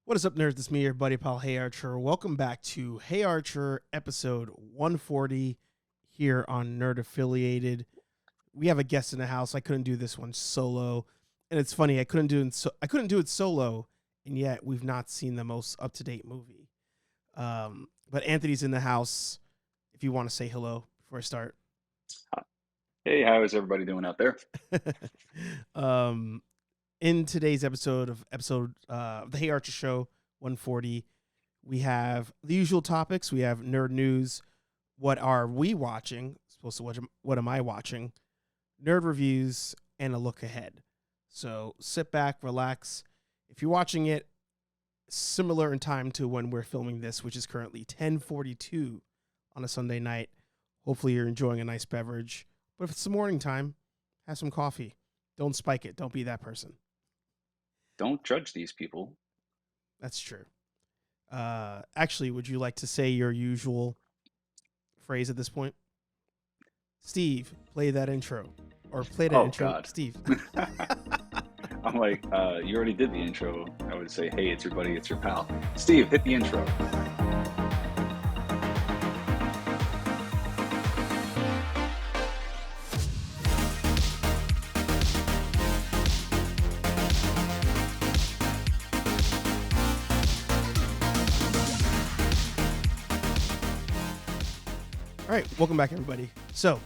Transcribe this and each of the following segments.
What is up, nerds? It's me, your buddy pal, HeyArcher. Welcome back to HeyArcher episode 140 here on Nerd Affiliated. We have a guest in the house. I couldn't do this one solo, and it's funny. I couldn't do it solo, and yet we've not seen the most up-to-date movie. But Anthony's in the house. If you want to say hello before I start. Hey, how is everybody doing out there? In today's episode of the HeyArcher Show 140, we have the usual topics. We have nerd news. What are we watching? What am I watching? Nerd reviews and a look ahead. So sit back, relax. If you're watching it similar in time to when we're filming this, which is currently 10:42 on a Sunday night, hopefully you're enjoying a nice beverage. But if it's the morning time, have some coffee. Don't spike it. Don't be that person. Don't judge these people. That's true. Actually, would you like to say your usual phrase at this point? Steve, play that intro. Or play that intro. God. Steve. I'm like, you already did the intro. I would say, hey, it's your buddy, it's your pal. Steve, hit the intro. All right, welcome back, everybody. So,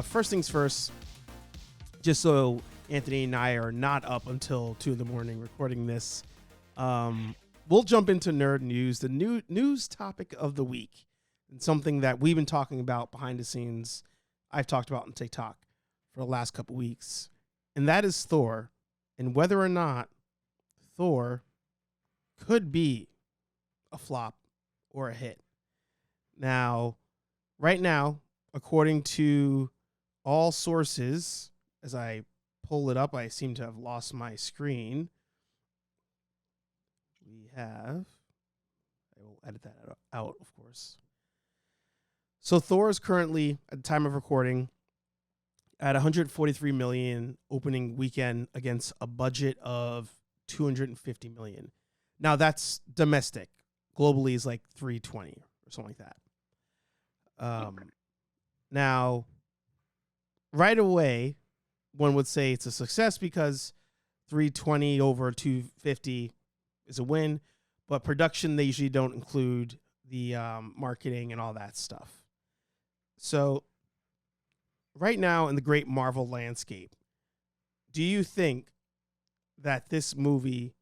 first things first, just so Anthony and I are not up until 2 in the morning recording this, we'll jump into nerd news, the new news topic of the week, and something that we've been talking about behind the scenes. I've talked about on TikTok for the last couple weeks, and that is Thor, and whether or not Thor could be a flop or a hit. Now, right now, according to all sources, as I pull it up, I seem to have lost my screen. I will edit that out, of course. So Thor is currently, at the time of recording, at 143 million opening weekend against a budget of 250 million. Now that's domestic. Globally is like 320 or something like that. Now, right away, one would say it's a success because 320 over 250 is a win, but production, they usually don't include the marketing and all that stuff. So right now in the great Marvel landscape, do you think that this movie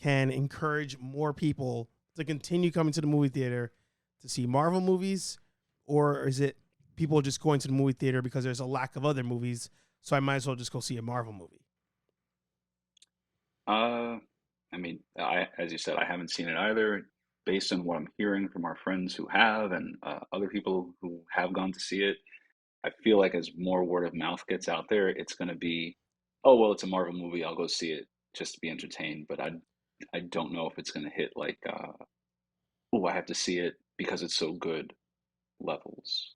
can encourage more people to continue coming to the movie theater to see Marvel movies? Or is it people just going to the movie theater because there's a lack of other movies, so I might as well just go see a Marvel movie? As you said, I haven't seen it either. Based on what I'm hearing from our friends who have and other people who have gone to see it, I feel like as more word of mouth gets out there, it's going to be, oh, well, it's a Marvel movie. I'll go see it just to be entertained. But I don't know if it's going to hit like, oh, I have to see it because it's so good levels.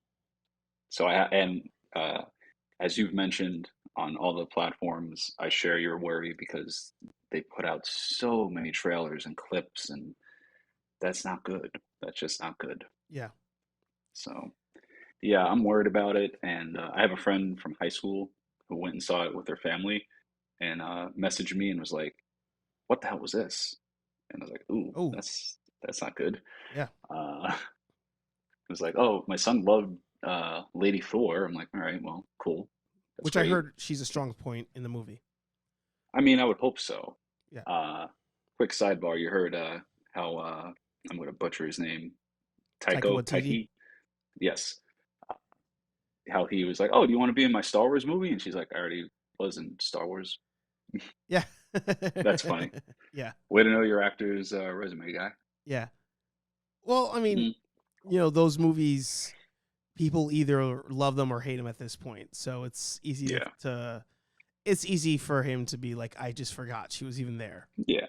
So as you've mentioned on all the platforms, I share your worry because they put out so many trailers and clips, and that's not good. That's just not good. Yeah. So, yeah, I'm worried about it. And I have a friend from high school who went and saw it with her family and messaged me and was like, "What the hell was this?" And I was like, "Ooh, Oh, that's not good." yeah. It was like, "Oh, my son loved Lady Thor." I'm like, "All right, well, cool. That's Which I great." heard she's a strong point in the movie. I mean, I would hope so. Yeah. Quick sidebar, you heard how I'm going to butcher his name, Taika Waititi. Taiki? Yes. How he was like, "Oh, do you want to be in my Star Wars movie?" And she's like, "I already was in Star Wars." Yeah. That's funny. Yeah. Way to know your actor's resume, guy. Yeah. Well, I mean, those movies, people either love them or hate them at this point. So it's easy it's easy for him to be like, I just forgot she was even there. Yeah.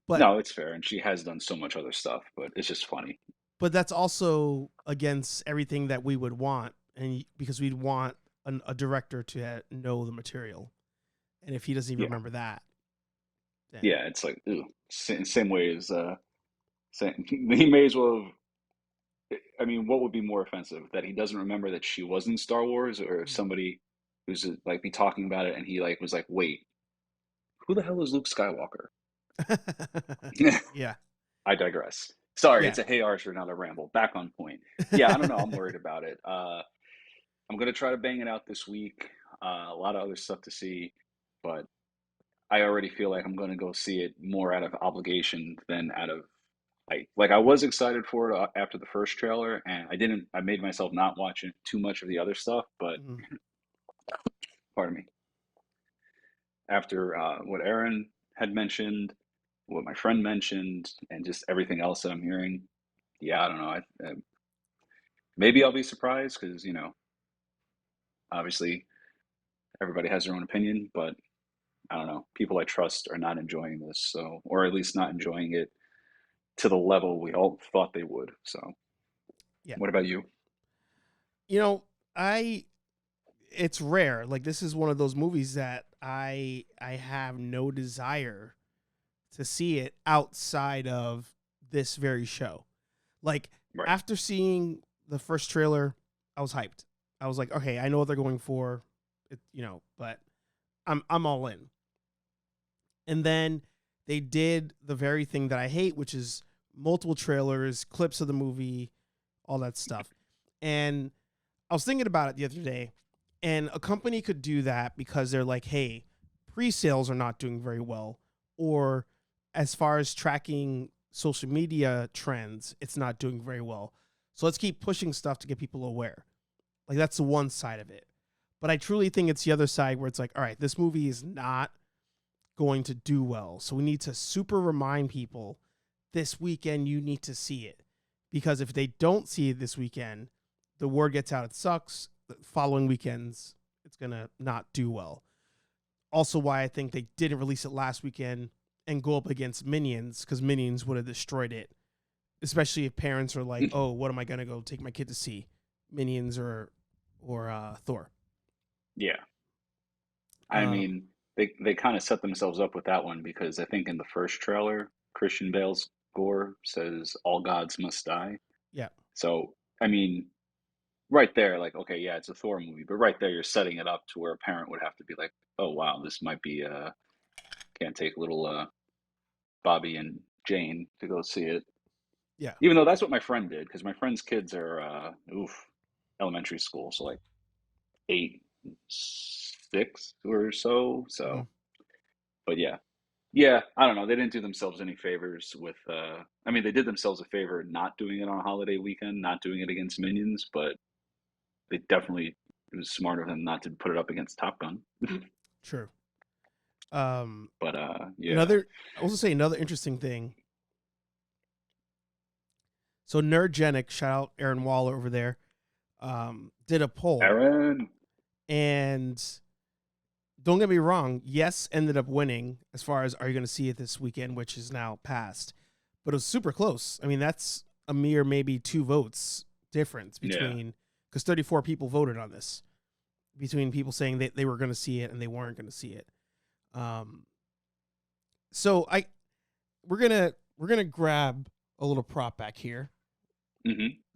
But no, it's fair. And she has done so much other stuff, but it's just funny. But that's also against everything that we would want. And because we'd want a director to know the material. And if he doesn't even remember that. Yeah, it's like, ooh, same way as he may as well have. I mean, what would be more offensive? That he doesn't remember that she was in Star Wars, or if somebody who's like be talking about it and he like was like, wait, who the hell is Luke Skywalker? Yeah. I digress. Sorry, Yeah. it's a Hey Archer, not a ramble. Back on point. Yeah, I don't know. I'm worried about it. I'm gonna try to bang it out this week. A lot of other stuff to see, but I already feel like I'm gonna go see it more out of obligation than out of like I was excited for it after the first trailer, and I didn't. I made myself not watch too much of the other stuff, but Mhm. pardon me. After what Aaron had mentioned, what my friend mentioned, and just everything else that I'm hearing, yeah, I don't know. Maybe I'll be surprised because obviously everybody has their own opinion, but I don't know. People I trust are not enjoying this, so or at least not enjoying it to the level we all thought they would. So, Yeah. what about you? You know, I it's rare. Like this is one of those movies that I have no desire to see it outside of this very show. Like Right. after seeing the first trailer, I was hyped. I was like, okay, I know what they're going for, but I'm all in. And then they did the very thing that I hate, which is multiple trailers, clips of the movie, all that stuff. And I was thinking about it the other day, and a company could do that because they're like, hey, pre-sales are not doing very well, or as far as tracking social media trends, it's not doing very well. So let's keep pushing stuff to get people aware. Like that's the one side of it. But I truly think it's the other side where it's like, all right, this movie is not going to do well. So we need to super remind people this weekend you need to see it. Because if they don't see it this weekend, the word gets out it sucks. The following weekends, it's going to not do well. Also why I think they didn't release it last weekend and go up against Minions, because Minions would have destroyed it. Especially if parents are like, oh, what am I going to go take my kid to see? Minions or Thor. Yeah. I mean, they kind of set themselves up with that one because I think in the first trailer, Christian Bale's gore says all gods must die. Yeah. So, I mean, right there, like, okay, yeah, it's a Thor movie, but right there, you're setting it up to where a parent would have to be like, oh, wow, this might be, can't take little Bobby and Jane to go see it. Yeah. Even though that's what my friend did, because my friend's kids are, elementary school, so like 8, 6 or so. Mm-hmm. So, but yeah. Yeah, I don't know. They didn't do themselves any favors with I mean, they did themselves a favor not doing it on a holiday weekend, not doing it against Minions, but they definitely it was smart of them not to put it up against Top Gun. True. But yeah. Another, I was gonna say another interesting thing. So Nerdgenic, shout out Aaron Waller over there, did a poll, Aaron. and don't get me wrong, yes, ended up winning as far as are you going to see it this weekend, which is now passed, but it was super close. I mean, that's a mere maybe 2 votes difference between, because 34 people voted on this, between people saying that they were going to see it and they weren't going to see it. So we're gonna grab a little prop back here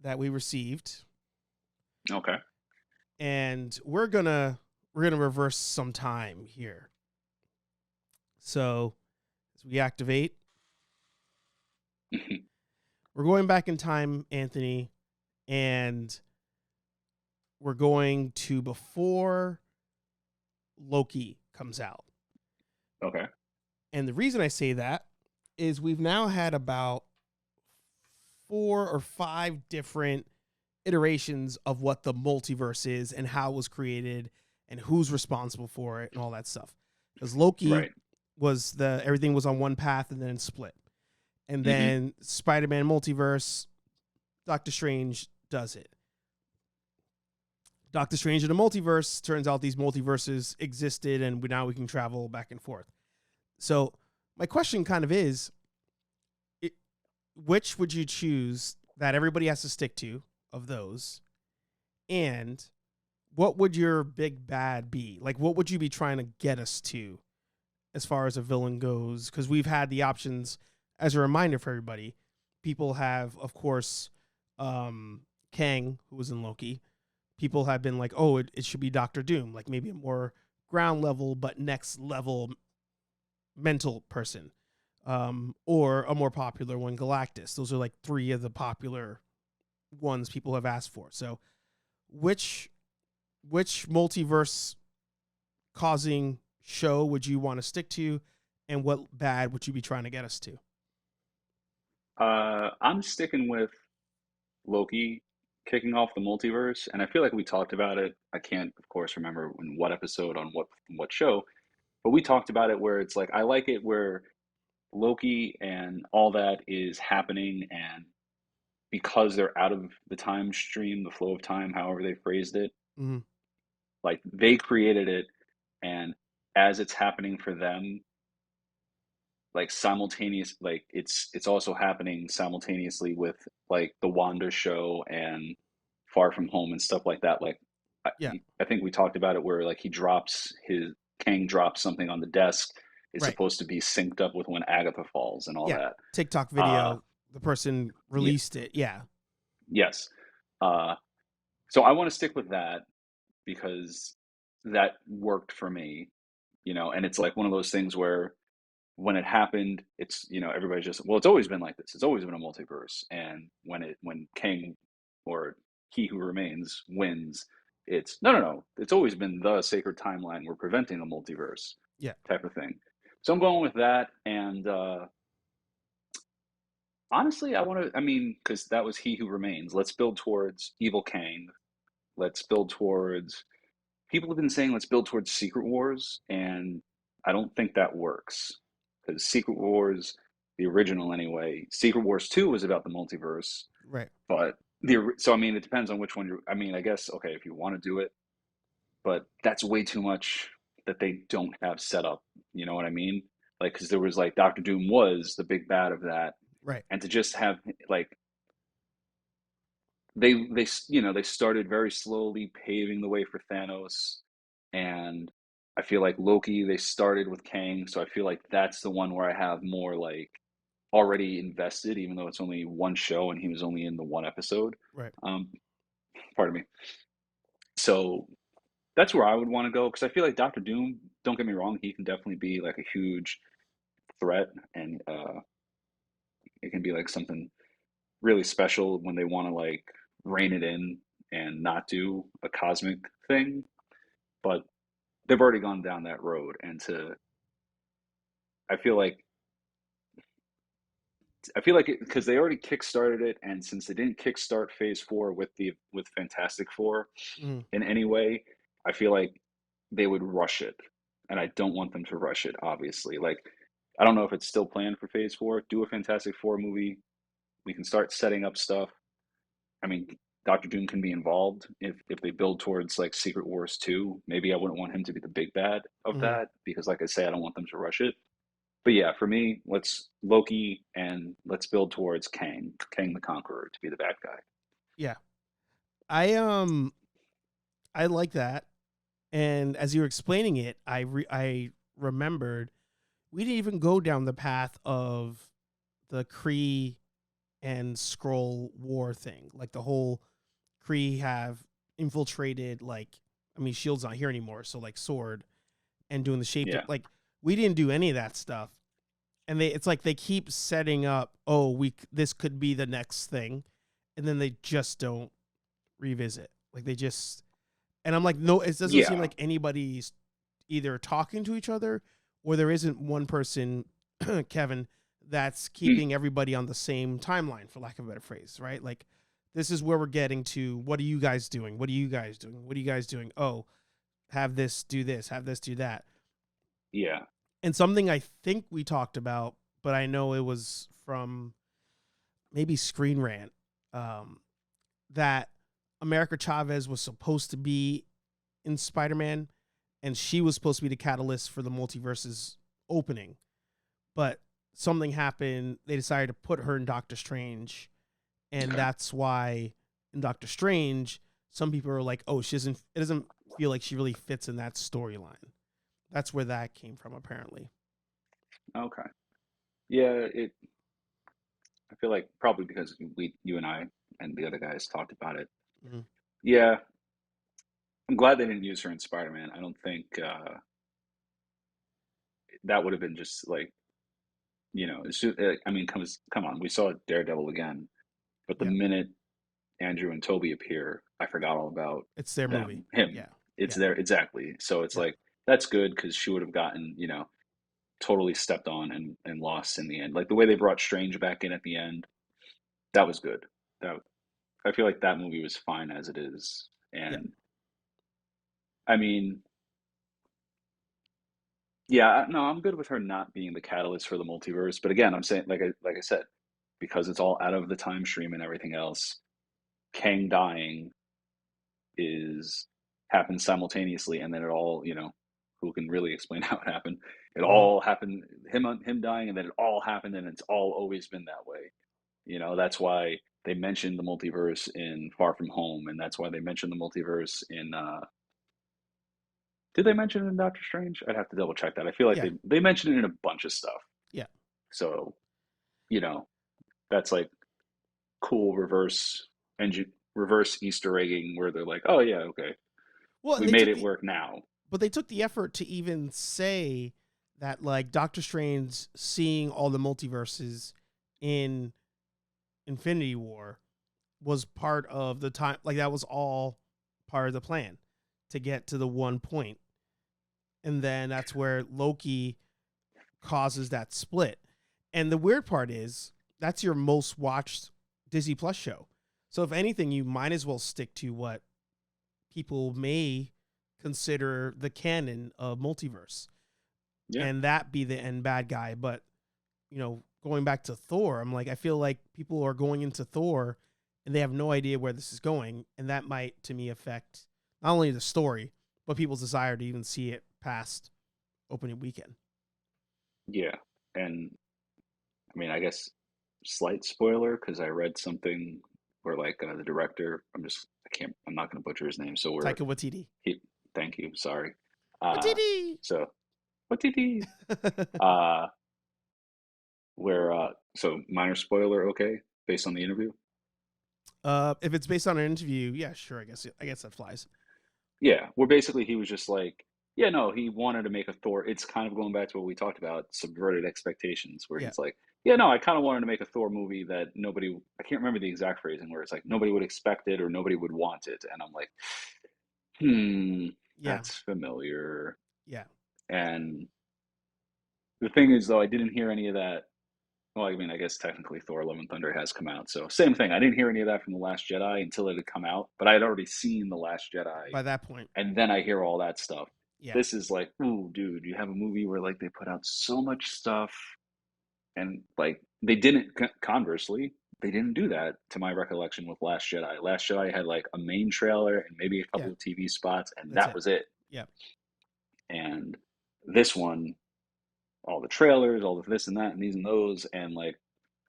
that we received. Okay. And we're gonna reverse some time here. So as we activate, we're going back in time, Anthony, and we're going to before Loki comes out. Okay. And the reason I say that is we've now had about 4 or 5 different iterations of what the multiverse is and how it was created and who's responsible for it and all that stuff. Because Loki was everything was on one path and then split. And then Spider-Man multiverse, Doctor Strange does it. Doctor Strange in the multiverse, turns out these multiverses existed and now we can travel back and forth. So my question kind of is, which would you choose that everybody has to stick to of those? And what would your big bad be? Like, what would you be trying to get us to as far as a villain goes, because we've had the options. As a reminder for everybody, people have, of course, Kang, who was in Loki. People have been like, oh, it should be Doctor Doom, like maybe a more ground level but next level mental person, or a more popular one, Galactus. Those are like three of the popular ones people have asked for. So, which multiverse causing show would you want to stick to, and what bad would you be trying to get us to? I'm sticking with Loki kicking off the multiverse, and I feel like we talked about it. I can't, of course, remember in what episode on what show, but we talked about it where it's like I like it where Loki and all that is happening, and because they're out of the time stream, the flow of time, however they phrased it, Mm-hmm. like they created it, and as it's happening for them, like simultaneous, like it's also happening simultaneously with like the Wanda show and Far From Home and stuff like that. Like I, Yeah, I think we talked about it where like Kang drops something on the desk. It's right. supposed to be synced up with when Agatha falls and all Yeah, that. TikTok Uh, video. The person yeah, released it. Yeah, yes. Uh, so I want to stick with that because that worked for me, and it's like one of those things where when it happened, it's everybody's just well, it's always been like this. It's always been a multiverse, and when Kang or He Who Remains wins, it's no, no, no. It's always been the sacred timeline. We're preventing a multiverse yeah, type of thing. So I'm going with that, and honestly, I want to. I mean, because that was He Who Remains. Let's build towards Evil Kang. Let's build towards. People have been saying let's build towards Secret Wars, and I don't think that works because Secret Wars, the original anyway, Secret Wars 2 was about the multiverse, right. but so I mean it depends on which one I mean I guess okay if you want to do it, but that's way too much that they don't have set up. You know what I mean? Like because there was like Doctor Doom was the big bad of that, Right. and to just have like they started very slowly paving the way for Thanos, and I feel like Loki they started with Kang, so I feel like that's the one where I have more like already invested, even though it's only one show and he was only in the one episode. Right. Um, pardon me. So that's where I would want to go because I feel like Doctor Doom. Don't get me wrong, he can definitely be like a huge threat, and it can be like something really special when they want to like rein it in and not do a cosmic thing. But they've already gone down that road, and to I feel like because they already kickstarted it, and since they didn't kickstart Phase 4 with Fantastic Four Mm-hmm. in any way, I feel like they would rush it, and I don't want them to rush it. Obviously, like I don't know if it's still planned for Phase 4. Do a Fantastic Four movie. We can start setting up stuff. I mean, Doctor Doom can be involved if they build towards like Secret Wars 2. Maybe I wouldn't want him to be the big bad of Mm-hmm. that because, like I say, I don't want them to rush it. But yeah, for me, let's Loki and let's build towards Kang the Conqueror to be the bad guy. Yeah. I like that. And as you were explaining it, I remembered we didn't even go down the path of the Kree and Skrull war thing. Like the whole Kree have infiltrated, like, I mean, Shield's not here anymore, so like Sword and doing the shape. Yeah, Like, we didn't do any of that stuff. And it's like they keep setting up, oh, this could be the next thing. And then they just don't revisit. Like they just, and I'm like, no, it doesn't seem yeah, like anybody's either talking to each other or there isn't one person, Kevin, that's mm, keeping everybody on the same timeline, for lack of a better phrase, right? Like, this is where we're getting to. What are you guys doing? What are you guys doing? What are you guys doing? Oh, have this, do this, have this, do that. yeah, And something I think we talked about, but I know it was from maybe Screen Rant, that America Chavez was supposed to be in Spider-Man, and she was supposed to be the catalyst for the multiverse's opening. But something happened. They decided to put her in Doctor Strange, and okay, that's why in Doctor Strange, some people are like, "Oh, she doesn't. It doesn't feel like she really fits in that storyline." That's where that came from, apparently. Okay. Yeah, I feel like probably because you and I and the other guys talked about it. Mhm. Yeah, I'm glad they didn't use her in Spider-Man. I don't think that would have been just like, I mean, come on, we saw Daredevil again, but the Yeah, minute Andrew and Toby appear, I forgot all about it's their movie. him. Yeah, It's yeah, there exactly. So it's yeah, like that's good because she would have gotten, totally stepped on and lost in the end. Like the way they brought Strange back in at the end, that was good. That I feel like that movie was fine as it is. yeah, And I mean, yeah, no, I'm good with her not being the catalyst for the multiverse. But again, I'm saying, like I said, because it's all out of the time stream and everything else, Kang dying is happens simultaneously, and then it all, who can really explain how it happened? It hmm all happened, him dying, and then it all happened, and it's all always been that way. That's why they mentioned the multiverse in Far From Home, and that's why they mentioned the multiverse in. Did they mention it in Doctor Strange? I'd have to double check that. I feel like yeah, they mentioned it in a bunch of stuff. yeah. So you know that's like cool reverse Easter egging where they're like, oh yeah, okay, Well, and we they made took it the work now. but they took the effort to even say that like Doctor Strange seeing all the multiverses in Infinity War was part of the time, like that was all part of the plan to get to the one point. And then that's where Loki causes that split. And the weird part is that's your most watched Disney Plus show. So if anything, you might as well stick to what people may consider the canon of multiverse Yeah, and that be the end bad guy. But, going back to Thor, I'm like, I feel like people are going into Thor and they have no idea where this is going. And that might, to me, affect not only the story, but people's desire to even see it past opening weekend. yeah, and I mean, I guess slight spoiler because I read something where like the director, I'm not going to butcher his name. So where Taika Waititi. he, thank you, sorry. Uh, Waititi! so what did he? Uh, so minor spoiler, okay, based on the interview. If it's based on an interview, yeah, sure. I guess that flies. Yeah, where basically he was just like, yeah, no, he wanted to make a Thor. It's kind of going back to what we talked about, subverted expectations, where Yeah, he's like, yeah, no, I kind of wanted to make a Thor movie that I can't remember the exact phrasing, where it's like nobody would expect it or nobody would want it. And I'm like, hmm, yeah, that's familiar. yeah, And the thing is, though, I didn't hear any of that. Well, I mean, I guess technically Thor: Love and Thunder has come out, so same thing. I didn't hear any of that from The Last Jedi until it had come out, but I had already seen The Last Jedi, by that point. and then I hear all that stuff. Yeah, This is like, ooh, dude, you have a movie where like they put out so much stuff, and like they didn't. Conversely, they didn't do that to my recollection with Last Jedi. Last Jedi had like a main trailer and maybe a yeah, couple of TV spots, and that's that it. was it. Yeah, And this one, all the trailers, all the this and that, and these and those, and like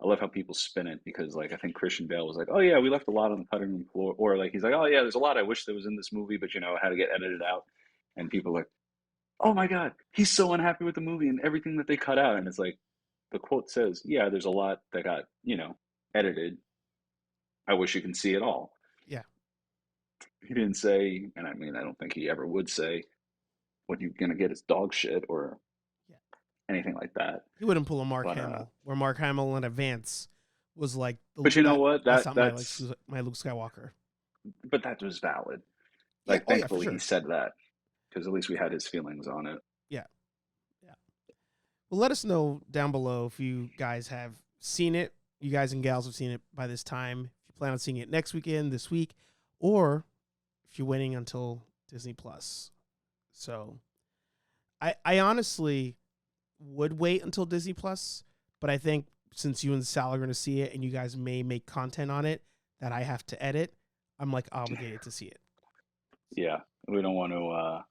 I love how people spin it because like I think Christian Bale was like, "Oh yeah, we left a lot on the cutting room floor," or like he's like, "Oh yeah, there's a lot I wish that was in this movie, but it had to get edited out." And people are like, "Oh my god, he's so unhappy with the movie and everything that they cut out." And it's like the quote says, "Yeah, there's a lot that got edited. I wish you can see it all." yeah, He didn't say, and I mean I don't think he ever would say, "What you're gonna get is dog shit" or yeah. anything like that. He wouldn't pull a Mark But Hamill, where Mark Hamill in advance was like but you know what? that's That not that's my Luke Skywalker. but that was valid. Yeah. Like Oh yeah, for thankfully he sure. said that because at least we had his feelings on it. Yeah, yeah. Well, let us know down below if you guys have seen it. You guys and gals have seen it by this time. If you plan on seeing it next weekend, this week, or if you're waiting until Disney Plus. So, I honestly would wait until Disney Plus, but I think since you and Sal are going to see it and you guys may make content on it that I have to edit, I'm like obligated to see it. Yeah, we don't want to.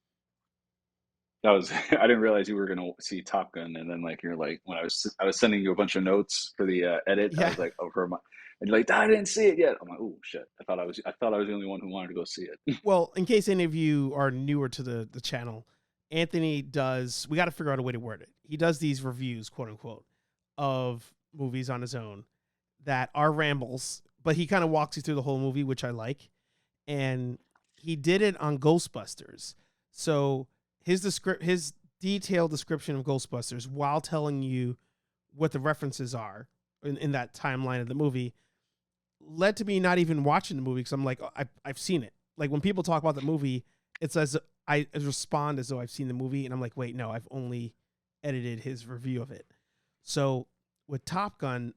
That was I didn't realize you were gonna see Top Gun, and then like you're like when I was sending you a bunch of notes for the edit, I Yeah. was like, oh, and you're like, I didn't see it yet. I'm like, oh shit, I thought I was the only one who wanted to go see it. Well, in case any of you are newer to the channel, Anthony does. We got to figure out a way to word it. He does these reviews, quote unquote, of movies on his own that are rambles, but he kind of walks you through the whole movie, which I like. And he did it on Ghostbusters. So his detailed description of Ghostbusters, while telling you what the references are in that timeline of the movie, led to me not even watching the movie because I'm like, oh, I've seen it. Like when people talk about the movie, it's as I respond as though I've seen the movie, and I'm like, wait, no, I've only edited his review of it. So with Top Gun,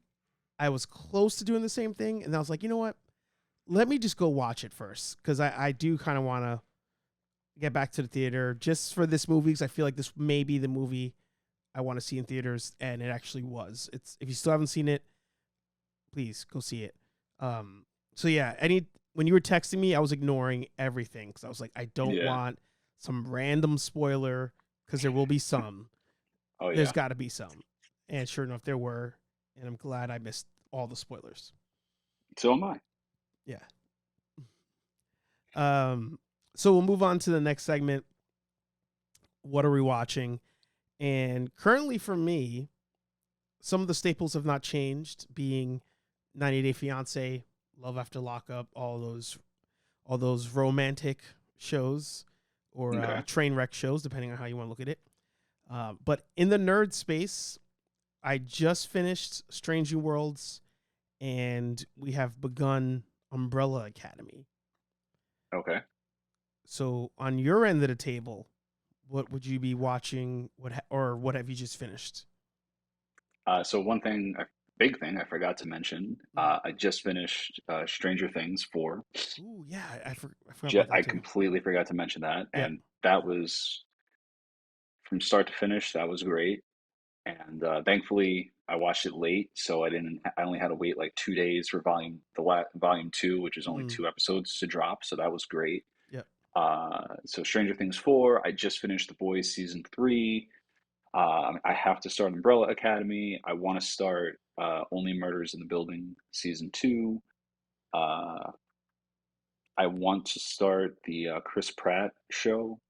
I was close to doing the same thing, and I was like, you know what? Let me just go watch it first because I do kind of want to get back to the theater just for this movie because I feel like this may be the movie I want to see in theaters, and it actually was. It's if you still haven't seen it, please go see it. So yeah, when you were texting me, I was ignoring everything because I was like, I don't Yeah. want some random spoiler because there will be some. Oh There's yeah. got to be some, and sure enough, there were, and I'm glad I missed all the spoilers. So am I. Yeah. So we'll move on to the next segment. What are we watching? And currently for me, some of the staples have not changed, being 90 Day Fiance, Love After Lockup, all those romantic shows or Okay. train wreck shows, depending on how you want to look at it. But in the nerd space, I just finished Strange New Worlds, and we have begun Umbrella Academy. Okay. So on your end of the table, what would you be watching? What have you just finished? So one thing, a big thing I forgot to mention, I just finished Stranger Things 4. Ooh, yeah, I forgot about that I too. completely forgot to mention that, Yeah. and that was from start to finish. That was great, and thankfully I watched it late, so I didn't. I only had to wait like 2 days for volume two, which is only Mm, 2 episodes to drop. So that was great. yeah. So Stranger Things 4. I just finished The Boys season 3. I have to start Umbrella Academy. I want to start Only Murders in the Building season 2. Uh, I want to start the Chris Pratt show,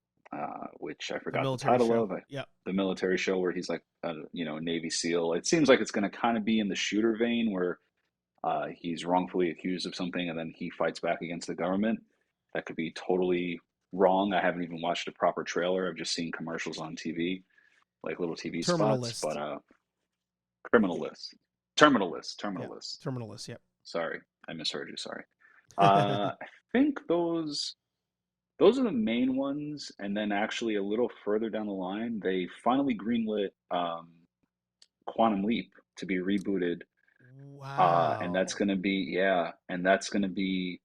which I The forgot the military title show. of. Yeah. The military show where he's like, a Navy SEAL. It seems like it's going to kind of be in the shooter vein where he's wrongfully accused of something and then he fights back against the government. That could be totally wrong. I haven't even watched a proper trailer. I've just seen commercials on TV, like little TV Terminal spots. List. But Criminal List, Terminal List, Yeah. Terminal List. Terminal List. Yep. Sorry, I misheard you. Sorry. I think those are the main ones, and then actually a little further down the line, they finally greenlit Quantum Leap to be rebooted, and that's Wow. gonna be yeah, and that's gonna be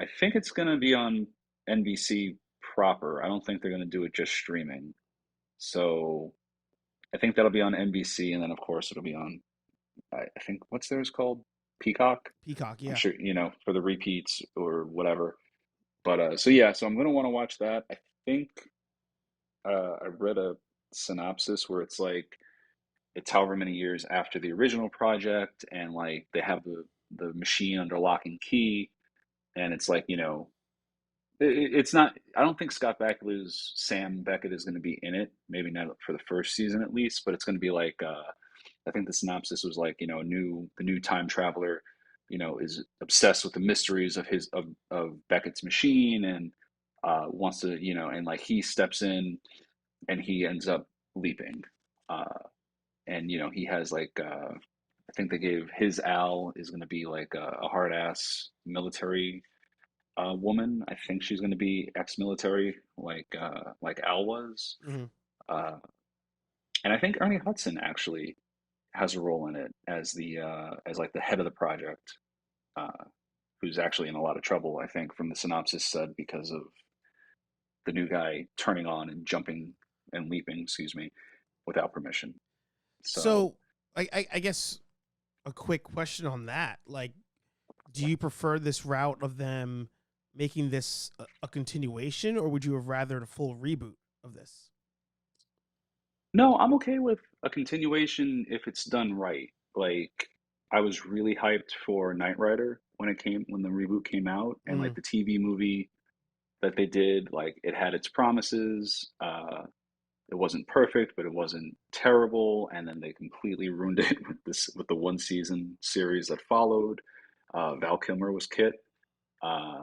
I think it's gonna be on NBC proper. I don't think they're gonna do it just streaming. So I think that'll be on NBC, and then of course it'll be on I think what's theirs called? Peacock. Peacock. I'm Yeah. sure for the repeats or whatever. But so yeah, so I'm gonna want to watch that. I think I read a synopsis where it's like it's however many years after the original project, and like they have the machine under lock and key, and it's like it's not. I don't think Scott Bakula's Sam Beckett is going to be in it. Maybe not for the first season at least, but it's going to be like I think the synopsis was like the new time traveler, is obsessed with the mysteries of of Beckett's machine and wants to and like he steps in and he ends up leaping, uh, and he has like I think they gave his Al is going to be like a hard ass military woman. I think she's going to be ex-military, like Al was. Hmm. Uh, and I think Ernie Hudson actually has a role in it as the as like the head of the project, uh, who's actually in a lot of trouble. I think from the synopsis said because of the new guy turning on and jumping and leaping, excuse me, without permission. So So I guess a quick question on that. Like, do you prefer this route of them making this a continuation, or would you have rather a full reboot of this? no, I'm okay with a continuation if it's done right. Like I was really hyped for Knight Rider when the reboot came out, and Mm, like the TV movie that they did, like it had its promises. it wasn't perfect, but it wasn't terrible. And then they completely ruined it with the one season series that followed. Val Kilmer was Kit, uh,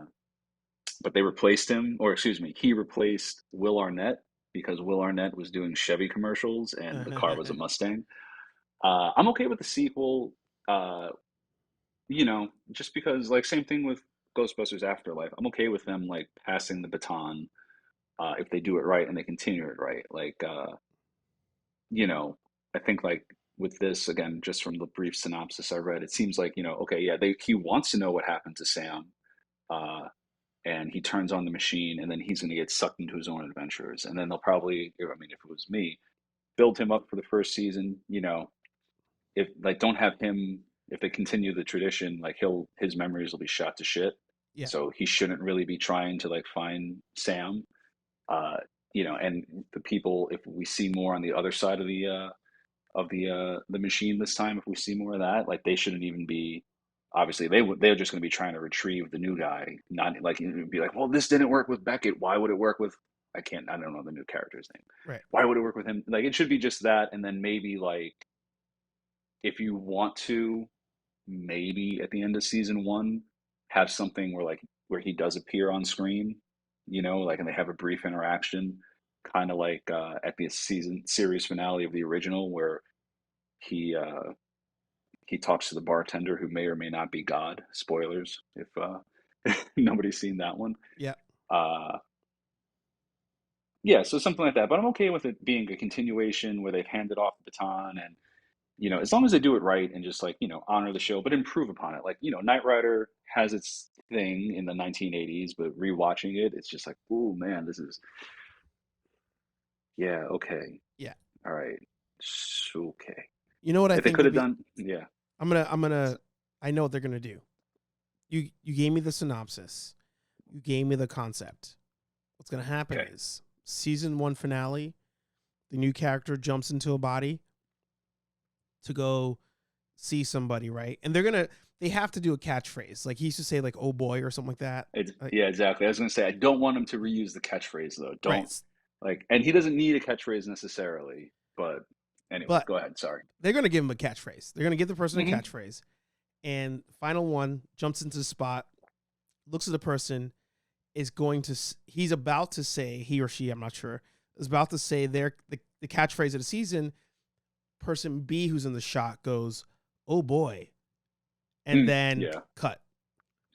but they replaced him, or excuse me, he replaced Will Arnett because Will Arnett was doing Chevy commercials and the car was a Mustang. I'm okay with the sequel. Uh, just because, like, same thing with Ghostbusters Afterlife. I'm okay with them like passing the baton if they do it right and they continue it right. Like, you know, I think like with this again, just from the brief synopsis I read, it seems like okay, yeah, he wants to know what happened to Sam, uh, and he turns on the machine, and then he's going to get sucked into his own adventures, and then they'll probably, I mean, if it was me, build him up for the first season, if like don't have him if they continue the tradition, like his memories will be shot to shit. Yeah. So he shouldn't really be trying to like find Sam. Uh, and the people, if we see more on the other side of the machine this time, if we see more of that, like they shouldn't even be. Obviously, they're just going to be trying to retrieve the new guy, not like it would be like, well, this didn't work with Beckett. Why would it work with? I don't know the new character's name. Right. Why would it work with him? Like it should be just that, and then maybe like if you want to, maybe at the end of season one, have something where he does appear on screen, like and they have a brief interaction, kind of like at the series finale of the original, where he he talks to the bartender who may or may not be God. Spoilers if nobody's seen that one. Yeah. Uh, yeah, so something like that. But I'm okay with it being a continuation where they've handed off the baton and as long as they do it right and just like, honor the show, but improve upon it. Like, Knight Rider has its thing in the 1980s, but rewatching it, it's just like, oh man, yeah, okay. Yeah. All right. Okay. You know what I If they think could would have be? done, yeah. I know what they're gonna do. You gave me the synopsis. You gave me the concept. What's gonna happen Okay. is season 1 finale, the new character jumps into a body to go see somebody, right? And they have to do a catchphrase. Like he used to say like, oh boy, or something like that. Like, Yeah, exactly. I was going to say, I don't want him to reuse the catchphrase though. Don't right. and he doesn't need a catchphrase necessarily, but anyway, But go ahead. Sorry. they're gonna give him a catchphrase. They're gonna give the person a Mhm. catchphrase. And final one jumps into the spot, looks at the person, he's about to say, he or she, I'm not sure, is about to say the catchphrase of the season. Person B who's in the shot goes, oh boy, and then Yeah. cut.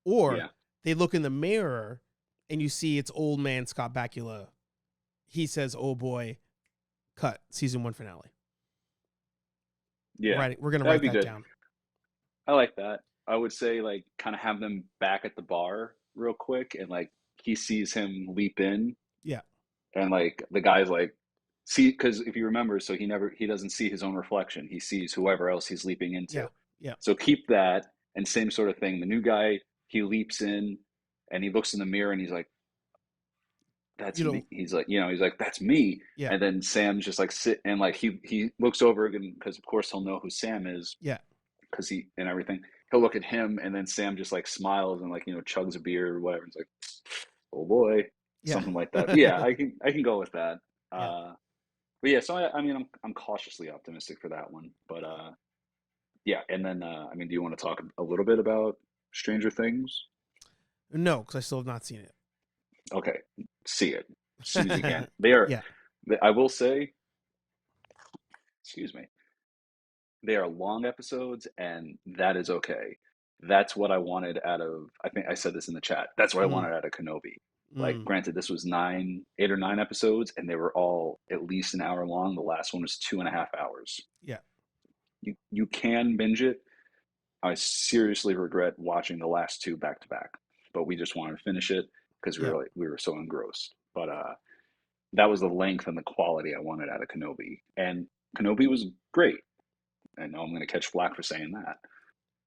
Or Yeah. they look in the mirror and you see it's old man Scott Bakula. He says, oh boy, cut, season 1 finale. Yeah. We're going to That'd write be that good. down. I like that. I would say like kind of have them back at the bar real quick and like he sees him leap in Yeah. and like the guy's like see because if you remember, so he doesn't see his own reflection. He sees whoever else he's leaping into. Yeah. Yeah. So keep that and same sort of thing. The new guy, he leaps in and he looks in the mirror and he's like, that's me. He's like, that's me. Yeah. And then Sam's just like sit and like he looks over again because of course he'll know who Sam is. Yeah. Because he and everything. He'll look at him and then Sam just like smiles and like chugs a beer or whatever. It's like, oh boy, Yeah. something like that. But yeah, I can go with that. Yeah. But yeah, so I mean I'm cautiously optimistic for that one. But yeah, and then I mean, do you want to talk a little bit about Stranger Things? No, because I still have not seen it. Okay, see it as soon as you can. They are. Yeah. I will say, excuse me. They are long episodes, and that is okay. That's what I wanted out of. I think I said this in the chat. That's what I Mm. wanted out of Kenobi. Like, Mm. granted, this was 8 or 9 episodes, and they were all at least an hour long. The last one was 2.5 hours. Yeah. You can binge it. I seriously regret watching the last 2 back to back, but we just wanted to finish it because Yeah. we were so engrossed. But that was the length and the quality I wanted out of Kenobi, and Kenobi was great. I know I'm going to catch flack for saying that,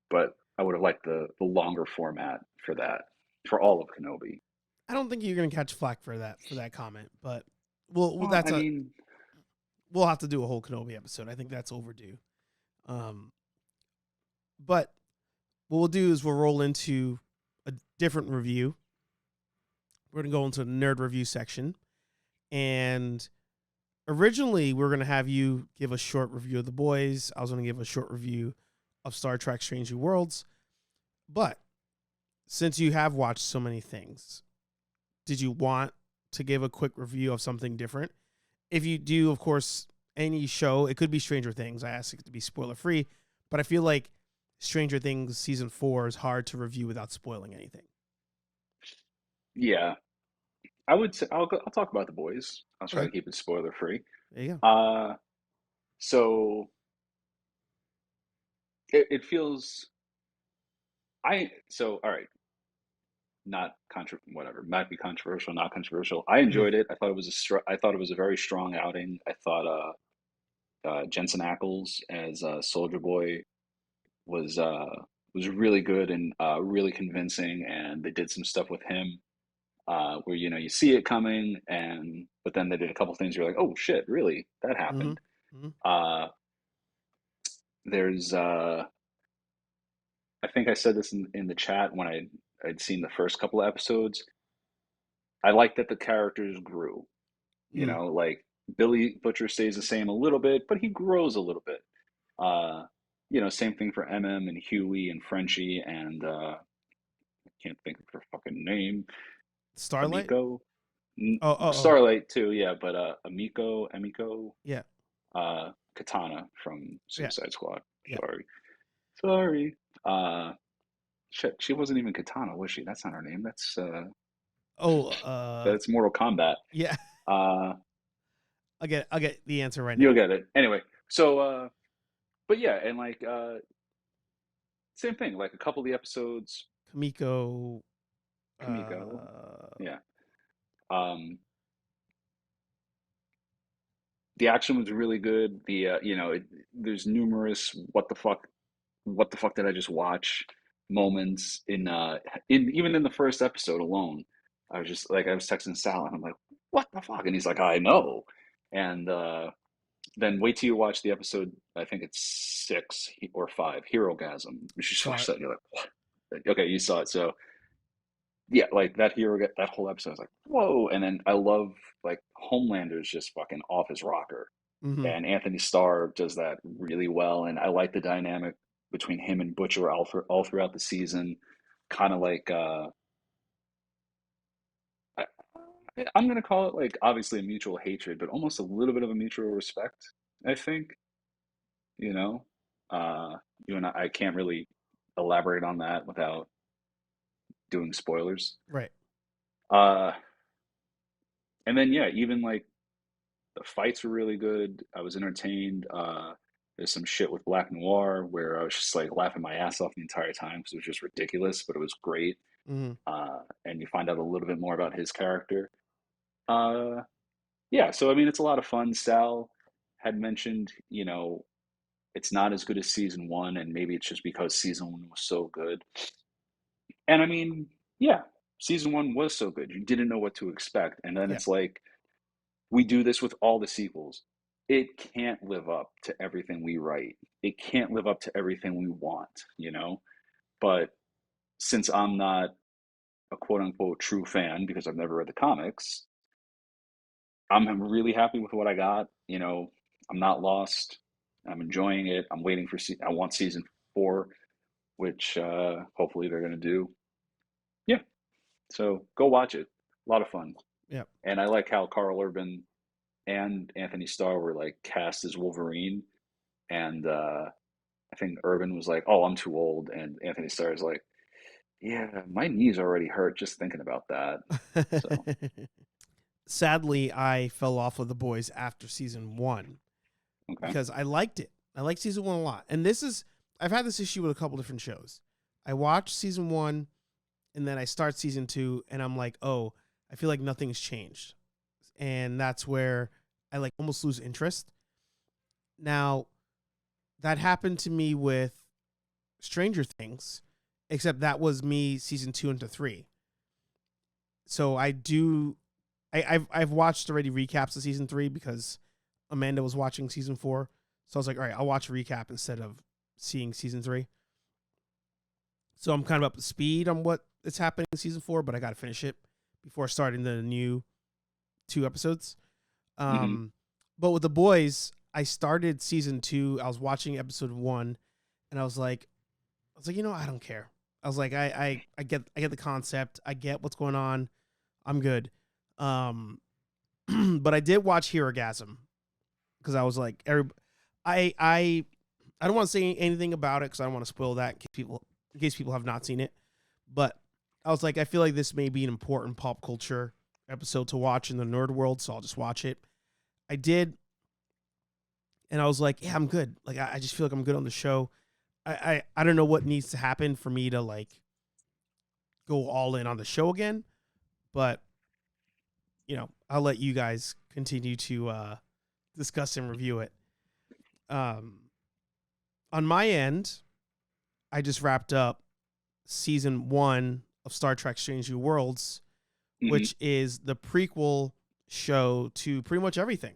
but I would have liked the longer format for that, for all of Kenobi. I don't think you're going to catch flack for that comment, but Well, we'll have to do a whole Kenobi episode. I think that's overdue. But what we'll do is we'll roll into a different review. We're going to go into the nerd review section. And originally we were going to have you give a short review of The Boys. I was going to give a short review of Star Trek Strange New Worlds. But since you have watched so many things, did you want to give a quick review of something different? If you do, of course, any show, it could be Stranger Things. I asked it to be spoiler free, but I feel like Stranger Things season 4 is hard to review without spoiling anything. Yeah, I would say I'll talk about The Boys. I'll try to keep it spoiler free. There you go. So it feels all right. Not whatever. Might be controversial, not controversial. I enjoyed it. I thought it was I thought it was a very strong outing. I thought Jensen Ackles as Soldier Boy was really good and really convincing, and they did some stuff with him where you see it coming, but then they did a couple things you're like, oh shit, really, that happened. There's I think I said this in the chat when I'd seen the first couple of episodes. I like that the characters grew. Like Billy Butcher stays the same a little bit, but he grows a little bit. Same thing for MM and Huey and Frenchie and I can't think of her fucking name. Starlight? Amiko. Oh. Starlight too, yeah, but Emiko, yeah, Katana from Suicide Squad. Yeah. Sorry. Shit, she wasn't even Katana, was she? That's not her name. That's that's Mortal Kombat. Yeah. I'll get the answer right now. You'll get it. Anyway, so but yeah, and like same thing, like a couple of the episodes. Kamiko. Yeah. The action was really good. There's numerous what the fuck did I just watch moments in even in the first episode alone. I was texting Sal and I'm like, what the fuck? And he's like, I know. And then wait till you watch the episode. I think it's 6 or 5, Herogasm. You should watch that. And you're like, what? Okay, you saw it. So yeah, like that whole episode, I was like, whoa. And then I love like Homelander's just fucking off his rocker. And Anthony Starr does that really well. And I like the dynamic between him and Butcher all throughout the season. Kind of like I'm gonna call it like obviously a mutual hatred, but almost a little bit of a mutual respect, I think. You and I can't really elaborate on that without doing spoilers. Right. And then yeah, even like the fights were really good. I was entertained. There's some shit with Black Noir where I was just like laughing my ass off the entire time because it was just ridiculous, but it was great. And you find out a little bit more about his character. Yeah, so I mean, it's a lot of fun. Sal had mentioned, it's not as good as season 1, and maybe it's just because season 1 was so good. And I mean, yeah, season 1 was so good. You didn't know what to expect. And then it's like, we do this with all the sequels. It can't live up to everything we write. It can't live up to everything we want, But since I'm not a quote unquote true fan because I've never read the comics, I'm really happy with what I got. I'm not lost. I'm enjoying it. I'm waiting for I want season 4, which hopefully they're going to do. Yeah. So go watch it. A lot of fun. Yeah. And I like how Carl Urban and Anthony Starr were like cast as Wolverine. And I think Urban was like, oh, I'm too old. And Anthony Starr is like, yeah, my knees already hurt just thinking about that. So. Sadly, I fell off of The Boys after season 1 because I liked it. I liked season 1 a lot. And I've had this issue with a couple different shows. I watch season 1 and then I start season 2 and I'm like, oh, I feel like nothing's changed. And that's where I like almost lose interest. Now, that happened to me with Stranger Things, except that was me season 2 into 3. So I've watched already recaps of season 3 because Amanda was watching season 4. So I was like, all right, I'll watch a recap instead of seeing season 3. So I'm kind of up to speed on what is happening in season 4, but I got to finish it before starting the new 2 episodes. But with the boys, I started season 2. I was watching episode 1, and I was like, I don't care. I was like, I get the concept. I get what's going on. I'm good. But I did watch Herogasm because I was like, I don't want to say anything about it because I don't want to spoil that in case people have not seen it. But I was like, I feel like this may be an important pop culture episode to watch in the nerd world, so I'll just watch it. I did, and I was like, yeah, I'm good. Like, I just feel like I'm good on the show. I don't know what needs to happen for me to like go all in on the show again, but I'll let you guys continue to discuss and review it. On my end, I just wrapped up season 1 of Star Trek Strange New Worlds, which is the prequel show to pretty much everything.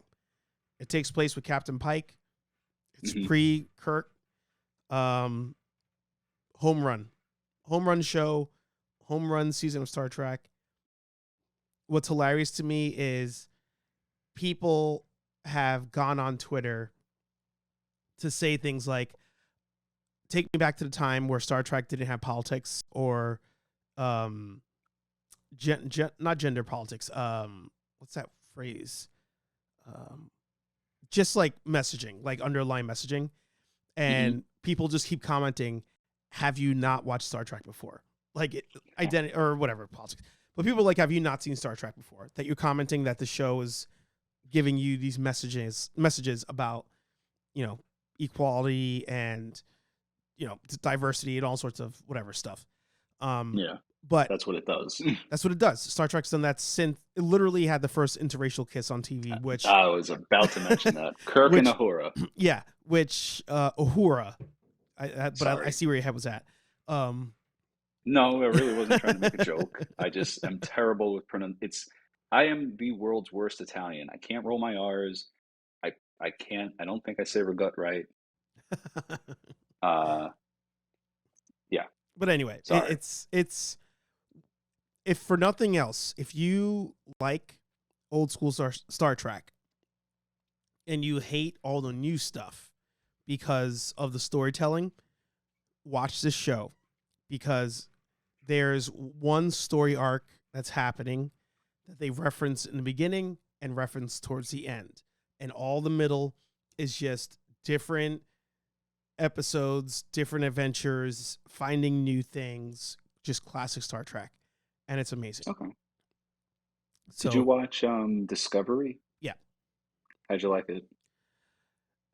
It takes place with Captain Pike. It's pre-Kirk. Home run show, home run season of Star Trek. What's hilarious to me is people have gone on Twitter to say things like, take me back to the time where Star Trek didn't have politics or not gender politics. What's that phrase? Just like messaging, like underlying messaging. And people just keep commenting, have you not watched Star Trek before? Like identity or whatever politics. But people are like, have you not seen Star Trek before? That you're commenting that the show is giving you these messages about, equality and, diversity and all sorts of whatever stuff. Yeah. But that's what it does. That's what it does. Star Trek's done that since it literally had the first interracial kiss on TV, which I was about to mention that. Kirk and Uhura. Yeah, which Uhura. I see where your head was at. No, I really wasn't trying to make a joke. I just am terrible with I am the world's worst Italian. I can't roll my R's. I can't. I don't think I say regut right. Yeah. But anyway, Sorry. it's if for nothing else, if you like old school Star Trek and you hate all the new stuff because of the storytelling, watch this show because there's one story arc that's happening that they reference in the beginning and reference towards the end. And all the middle is just different episodes, different adventures, finding new things, just classic Star Trek. And it's amazing. Okay. So, did you watch Discovery? Yeah. How'd you like it?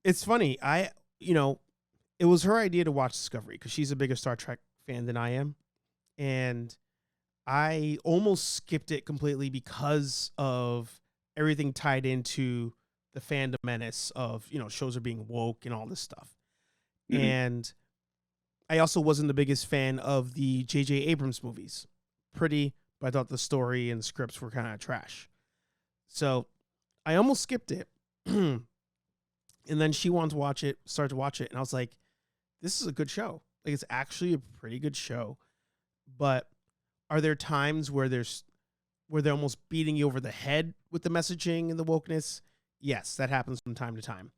It's funny. It was her idea to watch Discovery because she's a bigger Star Trek fan than I am. And I almost skipped it completely because of everything tied into the fandom menace of, shows are being woke and all this stuff. And I also wasn't the biggest fan of the J.J. Abrams movies. Pretty, but I thought the story and scripts were kind of trash. So I almost skipped it. And then she wanted to start to watch it. And I was like, this is a good show. Like, it's actually a pretty good show. But are there times where they're almost beating you over the head with the messaging and the wokeness? Yes, that happens from time to time.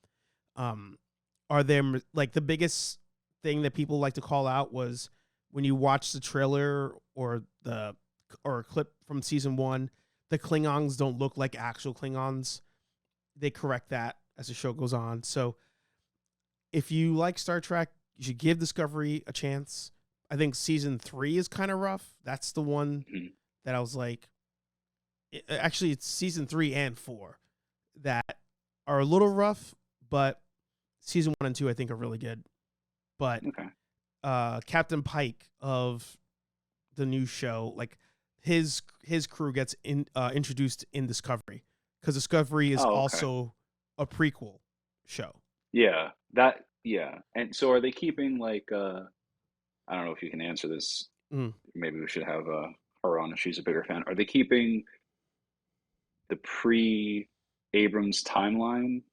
Are there, like, the biggest thing that people like to call out was when you watch the trailer or a clip from season 1, the Klingons don't look like actual Klingons. They correct that as the show goes on. So if you like Star Trek, you should give Discovery a chance. I think season 3 is kind of rough. That's the one that I was like, actually it's season 3 and 4 that are a little rough, but season 1 and 2 I think are really good. But Captain Pike of the new show, like his crew gets introduced in Discovery because Discovery is also a prequel show. Yeah, and so are they keeping like I don't know if you can answer this. Maybe we should have her on if she's a bigger fan. Are they keeping the pre-Abrams timeline?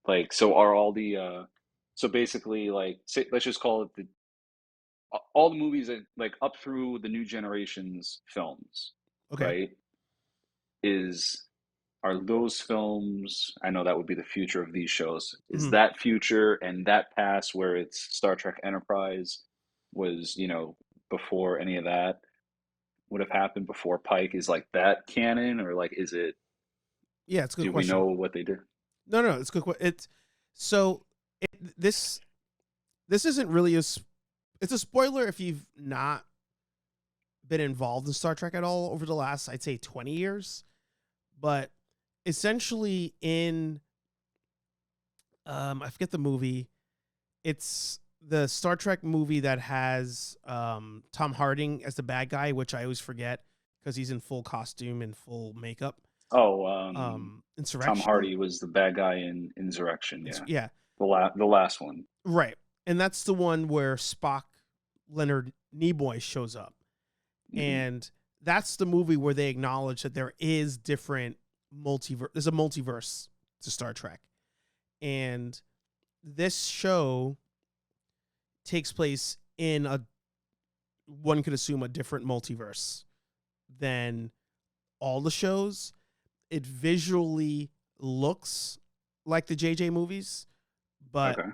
Like, so are all the so basically, like, say, let's just call it all the movies that like up through the New Generations films, right? Is are those films, I know that would be the future of these shows. Is Mhm. that future and that past where it's Star Trek Enterprise was, before any of that would have happened, before Pike, is like that canon, or like is it, Yeah, it's a good do we question. know what they did? No, it's a good. It's so this isn't really it's a spoiler if you've not been involved in Star Trek at all over the last, I'd say, 20 years. But essentially, in I forget the movie. It's the Star Trek movie that has Tom Harding as the bad guy, which I always forget because he's in full costume and full makeup. Oh, Tom Insurrection. Hardy was the bad guy in Insurrection, yeah. Yeah, The last one. right. And that's the one where Spock, Leonard Nimoy, shows up. Hmm. And that's the movie where they acknowledge that there is different multiverse. There's a multiverse to Star Trek. And this show takes place in one could assume, a different multiverse than all the shows. It visually looks like the JJ movies, but Okay.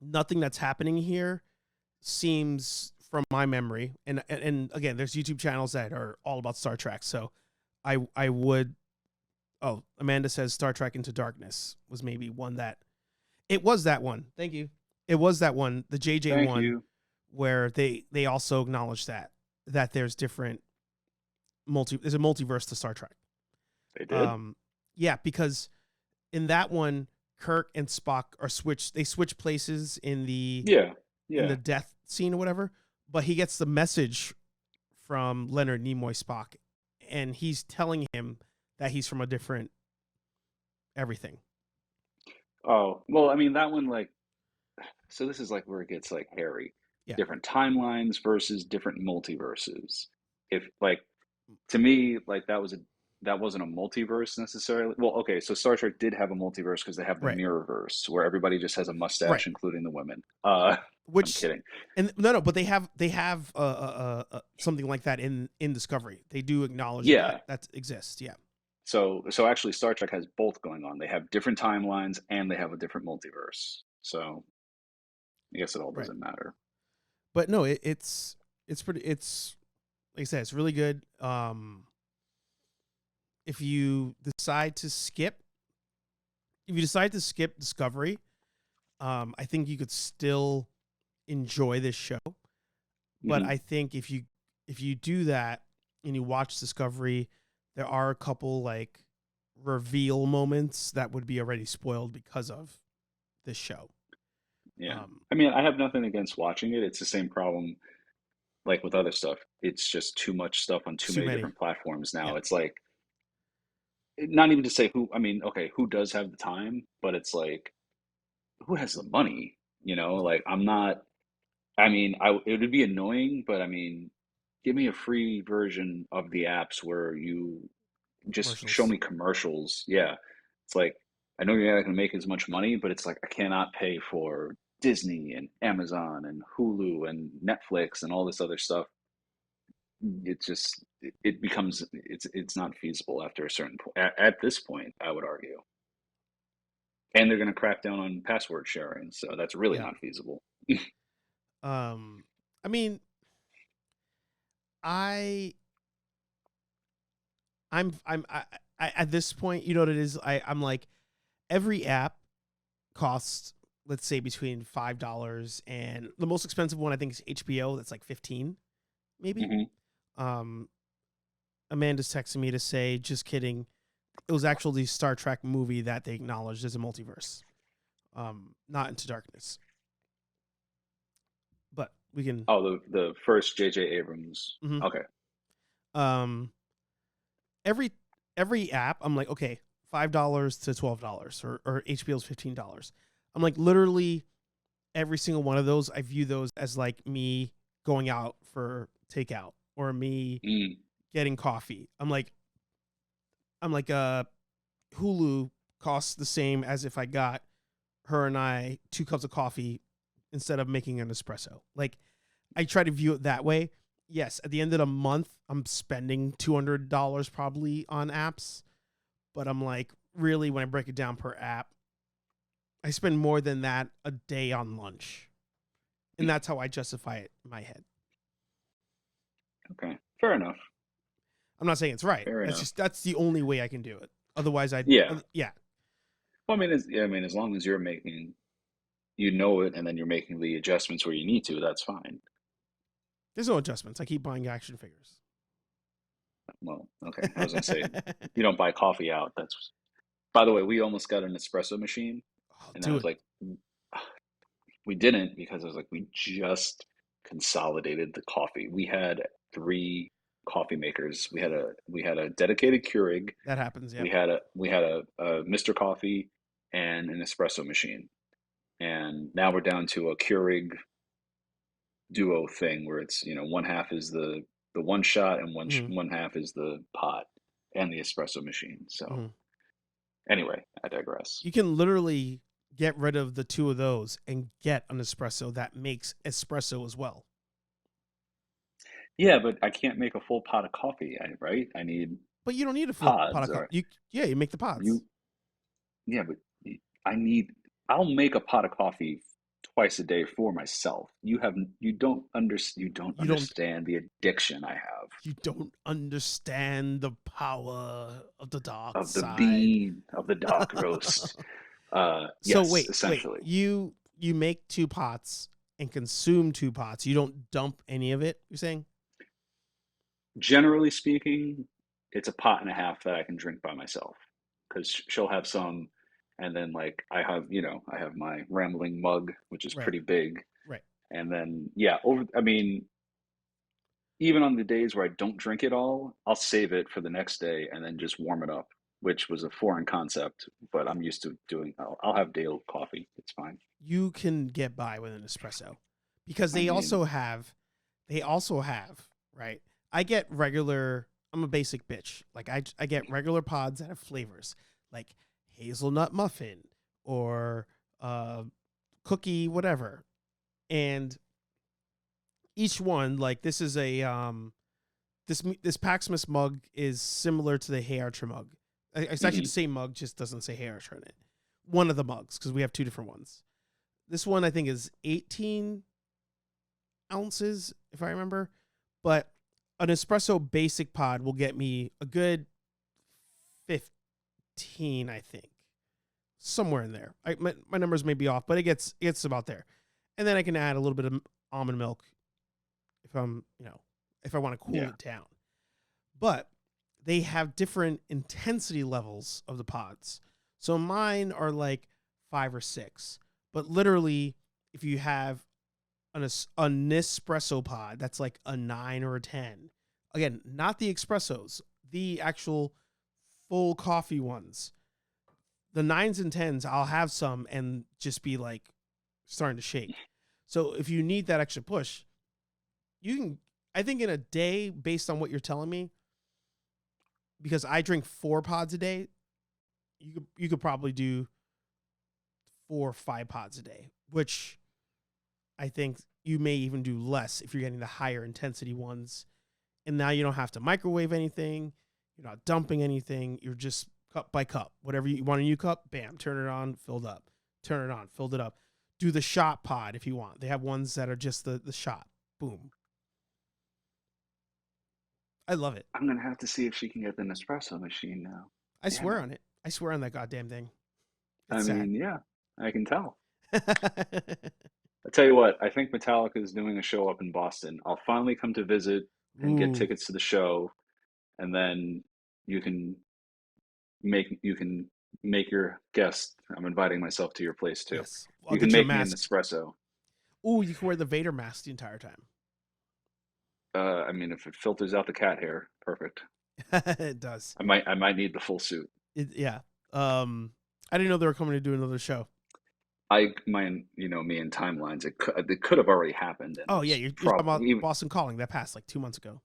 nothing that's happening here seems, from my memory, and again, there's YouTube channels that are all about Star Trek, so I would. Oh, Amanda says Star Trek Into Darkness was maybe one that it was that one. Thank you. It was that one, the JJ Thank one, you. where they also acknowledge that there's different there's a multiverse to Star Trek. They did? Yeah, because in that one, Kirk and Spock they switch places in the Yeah. Yeah. death scene or whatever, but he gets the message from Leonard Nimoy Spock, and he's telling him that he's from a different everything. Oh, well, I mean, that one, like, so this is like where it gets like hairy. Yeah. Different timelines versus different multiverses. If like, to me, like that wasn't a multiverse necessarily. Well, okay, so Star Trek did have a multiverse because they have the Right. Mirrorverse where everybody just has a mustache, Right. including the women. I'm Which, kidding. and no, but they have something like that in Discovery. They do acknowledge Yeah. that exists. Yeah. So actually, Star Trek has both going on. They have different timelines and they have a different multiverse. So I guess it all Right. doesn't matter. But no, it's pretty. It's like I said, it's really good. If you decide to skip, Discovery, I think you could still enjoy this show. But Hmm. I think if you do that and you watch Discovery, there are a couple like reveal moments that would be already spoiled because of this show. Yeah. Um, I mean, I have nothing against watching it. It's the same problem like with other stuff. It's just too much stuff on too too many many. different platforms Yeah. now. It's like, not even to say who, I mean, okay, who does have the time, but it's like, who has the money? Like I'm not, I mean, it would be annoying, but I mean, give me a free version of the apps where you just show Commercials. me commercials. Yeah. It's like, I know you're not going to make as much money, but it's like, I cannot pay for Disney and Amazon and Hulu and Netflix and all this other stuff. It just, it becomes, it's not feasible after a certain point. At this point, I would argue. And they're going to crack down on password sharing. So that's really Yeah. not feasible. I mean, I I at this point, you know what it is. I'm like, every app costs, let's say, between $5 and the most expensive one I think is HBO. That's like 15, maybe. Hmm. Um, Amanda's texting me to say, just kidding. It was actually the Star Trek movie that they acknowledged as a multiverse. Not Into Darkness, but we can. Oh, the first J.J. Abrams. Mhm. Okay. Um, every app, I'm like, okay, $5 to $12, or HBO's $15. I'm like, literally every single one of those, I view those as like me going out for takeout or me Mm. getting coffee. I'm like, Hulu costs the same as if I got her and I 2 cups of coffee instead of making an espresso. Like, I try to view it that way. Yes, at the end of the month, I'm spending $200 probably on apps, But I'm like, really, when I break it down per app, I spend more than that a day on lunch. And that's how I justify it in my head. Okay. Fair enough. I'm not saying it's right. Fair enough. That's the only way I can do it. Otherwise, Yeah. yeah. Well, I mean, as long as you're making, you know it, and then you're making the adjustments where you need to, that's fine. There's no adjustments. I keep buying action figures. Well, okay. I was gonna say you don't buy coffee out. That's, by the way, we almost got an espresso machine, Oh, and I do was it. like, we didn't, because I was like, we just consolidated the coffee. We had 3 coffee makers. We had a dedicated Keurig. That happens. Yep. We had a Mr. Coffee and an espresso machine, and now we're down to a Keurig duo thing where it's, one half is the one shot, and Mm-hmm. one half is the pot and the espresso machine. So Mm-hmm. anyway, I digress. You can literally get rid of the 2 of those and get an espresso that makes espresso as well. Yeah, but I can't make a full pot of coffee, right? I need But you don't need a full pot pods, of or coffee. You make the pods. you. Yeah, but I need. I'll make a pot of coffee twice a day for myself. You don't You don't understand the addiction I have you don't understand the power of the dark of the side. bean of the dark roast. So Yes, wait. essentially. You make 2 pots and consume 2 pots. You don't dump any of it, you're saying? Generally speaking, it's a pot and a half that I can drink by myself, because she'll have some, and then like I have my rambling mug, which is Right. pretty big, Right. and then yeah, I mean, even on the days where I don't drink it all, I'll save it for the next day and then just warm it up, which was a foreign concept, but I'm used to doing. I'll have day old coffee. It's fine. You can get by with an espresso because I mean, they also have, right? I get regular, I'm a basic bitch. Like I get regular pods that have flavors like hazelnut muffin or cookie whatever. And each one, like this is a this Paxmas mug is similar to the HeyArcher mug. It's actually the mhm. same mug, just doesn't say HeyArcher in it. One of the mugs, because we have 2 different ones. This one I think is 18 ounces, if I remember. But an espresso basic pod will get me a good 15, I think. Somewhere in there. My numbers may be off, but it gets about there. And then I can add a little bit of almond milk if if I want to cool Yeah. it down. But they have different intensity levels of the pods. So mine are like 5 or 6. But literally, if you have a Nespresso pod, that's like a 9 or a 10. Again, not the espressos, the actual full coffee ones. The 9s and 10s, I'll have some and just be like starting to shake. So if you need that extra push, you can, I think in a day, based on what you're telling me, because I drink 4 pods a day, you could probably do 4 or 5 pods a day, which I think you may even do less if you're getting the higher intensity ones. And now you don't have to microwave anything. You're not dumping anything. You're just cup by cup. Whatever you want a new cup, bam, turn it on, filled up. Turn it on, filled it up. Do the shot pod if you want. They have ones that are just the shot. Boom. I love it. I'm gonna have to see if she can get the Nespresso machine now. I Damn swear it. on it. I swear on that goddamn thing. I It's sad. mean, yeah, I can tell. I tell you what, I think Metallica is doing a show up in Boston. I'll finally come to visit and get Ooh, tickets to the show, and then you can you can make your guest. I'm inviting myself to your place too. yes. I'll You can get you a make me an mask. espresso. Ooh, you can wear the Vader mask the entire time. I mean, if it filters out the cat hair, perfect. It does. I might need the full suit. Yeah. I didn't know they were coming to do another show. Me and timelines. It could have already happened, and it Oh yeah, was you're talking about probably even. Boston Calling that passed like 2 months ago.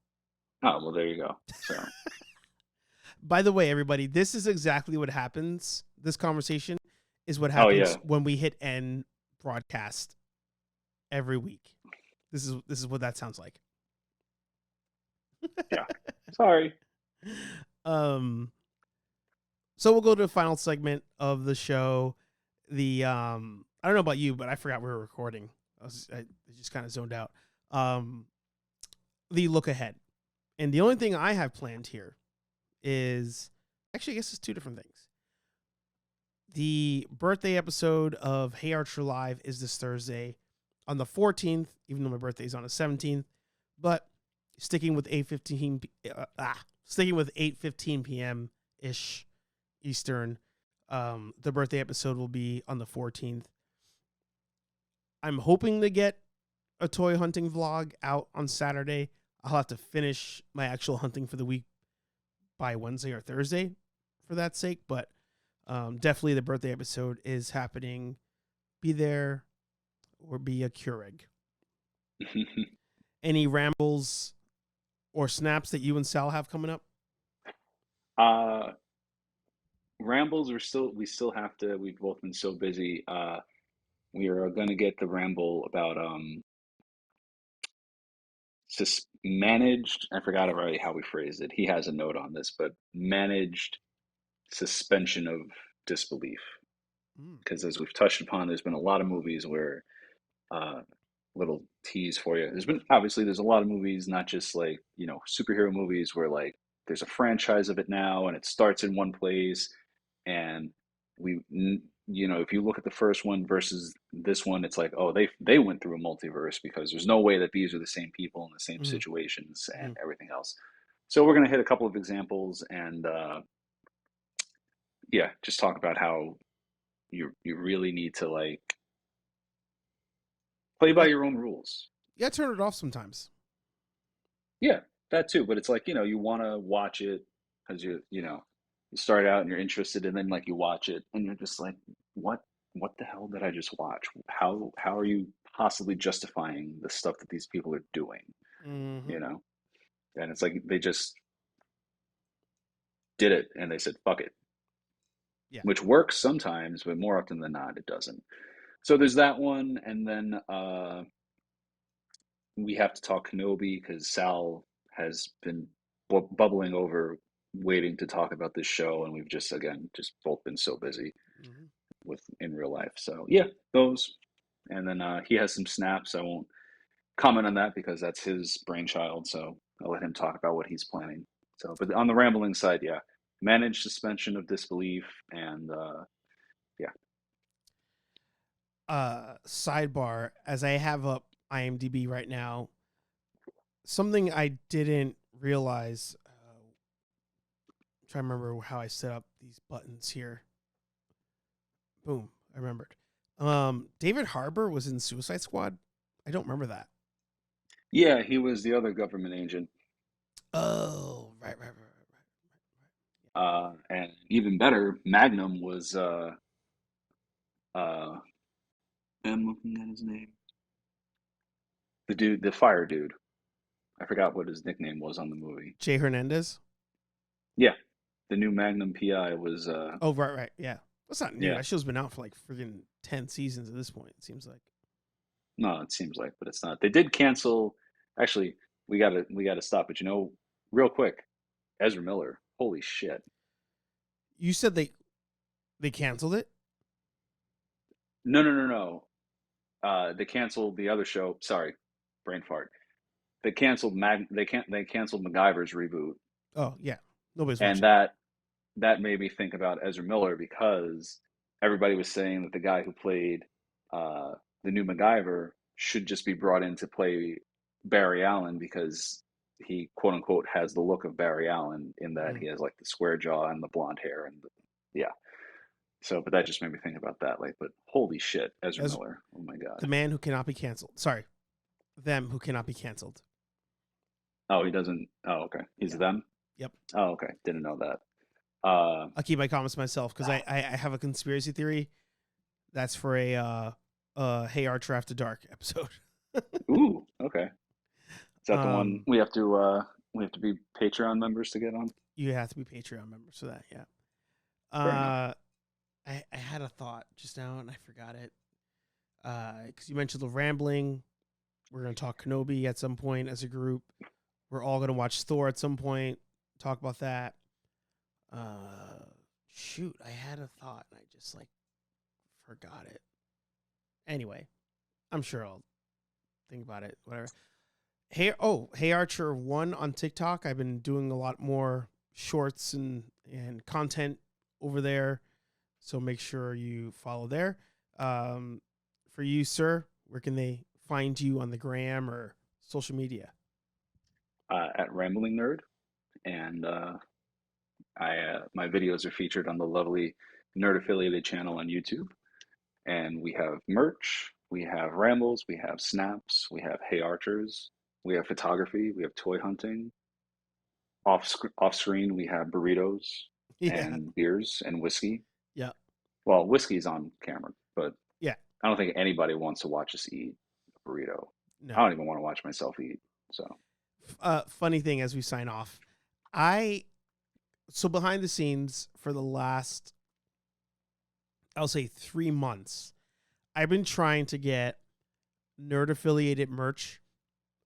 Oh well, there you go. So By the way, everybody, this is exactly what happens. This conversation is what oh happens yeah, when we hit end broadcast every week. This is what that sounds like. yeah. Sorry. Um. So we'll go to the final segment of the show. I don't know about you, but I forgot we were recording. I just kind of zoned out. The look ahead. And the only thing I have planned here is, actually, I guess it's two different things. The birthday episode of Hey Archer Live is this Thursday on the 14th, even though my birthday is on the 17th. But sticking with 8:15 p.m. ish Eastern. The birthday episode will be on the 14th. I'm hoping to get a toy hunting vlog out on Saturday. I'll have to finish my actual hunting for the week by Wednesday or Thursday for that sake, but definitely the birthday episode is happening. Be there or be a Keurig. Any rambles or snaps that you and Sal have coming up? Rambles we still have to, we've both been so busy. We are going to get the ramble about managed, I forgot already how we phrased it. He has a note on this, but managed suspension of disbelief. Because as we've touched upon, there's been a lot of movies where, little tease for you. There's a lot of movies, not just like, superhero movies where like there's a franchise of it now and it starts in one place. And if you look at the first one versus this one, it's like, oh, they went through a multiverse because there's no way that these are the same people in the same situations and everything else. So we're going to hit a couple of examples and, just talk about how you really need to like play by your own rules. Yeah, turn it off sometimes. Yeah, that too. But it's like, you want to watch it because you start out and you're interested, and then like you watch it and you're just like, what the hell did I just watch? How are you possibly justifying the stuff that these people are doing? And it's like they just did it and they said, fuck it. Yeah. Which works sometimes, but more often than not, it doesn't. So there's that one. And then we have to talk Kenobi because Sal has been bubbling over waiting to talk about this show. And we've just both been so busy in real life. So yeah, those. And then he has some snaps. I won't comment on that because that's his brainchild. So I'll let him talk about what he's planning. So, but on the rambling side, yeah, managed suspension of disbelief and sidebar, as I have up IMDb right now, something I didn't realize. I'm trying to remember how I set up these buttons here. Boom, I remembered. David Harbour was in Suicide Squad. I don't remember that. Yeah, he was the other government agent. Oh, right. And even better, Magnum was I'm looking at his name. The fire dude. I forgot what his nickname was on the movie. Jay Hernandez? Yeah. The new Magnum PI was Oh, right. Yeah. That's not new. Yeah. That show's been out for like freaking 10 seasons at this point, it seems like. No, it seems like, but it's not. They did cancel. Actually, we gotta stop. But real quick, Ezra Miller. Holy shit! You said they canceled it? No. They canceled the other show. Sorry, brain fart. They canceled They canceled MacGyver's reboot. Oh yeah, nobody's and watching. that made me think about Ezra Miller because everybody was saying that the guy who played the new MacGyver should just be brought in to play Barry Allen because he quote unquote has the look of Barry Allen in that he has like the square jaw and the blonde hair and So, but that just made me think about that. Like, but holy shit, Ezra Miller! Oh my god, the man who cannot be canceled. Sorry, them who cannot be canceled. Oh, he doesn't. Oh, okay. He's them. Yep. Oh, okay. Didn't know that. I'll keep my comments to myself because I have a conspiracy theory. That's for a Hey Archer After Dark episode. Ooh, okay. Is that the one we have to be Patreon members to get on? You have to be Patreon members for that. Yeah. I had a thought just now and I forgot it. Because you mentioned the rambling. We're going to talk Kenobi at some point as a group. We're all going to watch Thor at some point. Talk about that. Shoot, I had a thought and I just like forgot it. Anyway, I'm sure I'll think about it. Whatever. HeyArcher 1 on TikTok. I've been doing a lot more shorts and content over there, so make sure you follow there. For you, sir, where can they find you on the gram or social media? At Rambling Nerd, and my videos are featured on the lovely Nerd Affiliated channel on YouTube. And we have merch, we have rambles, we have snaps, we have Hey Archers, we have photography, we have toy hunting. Off screen, we have burritos and beers and whiskey. Yeah. Well, whiskey's on camera, but yeah, I don't think anybody wants to watch us eat a burrito. No. I don't even want to watch myself eat. So, funny thing as we sign off, so behind the scenes for the last, I'll say 3 months, I've been trying to get Nerd Affiliated merch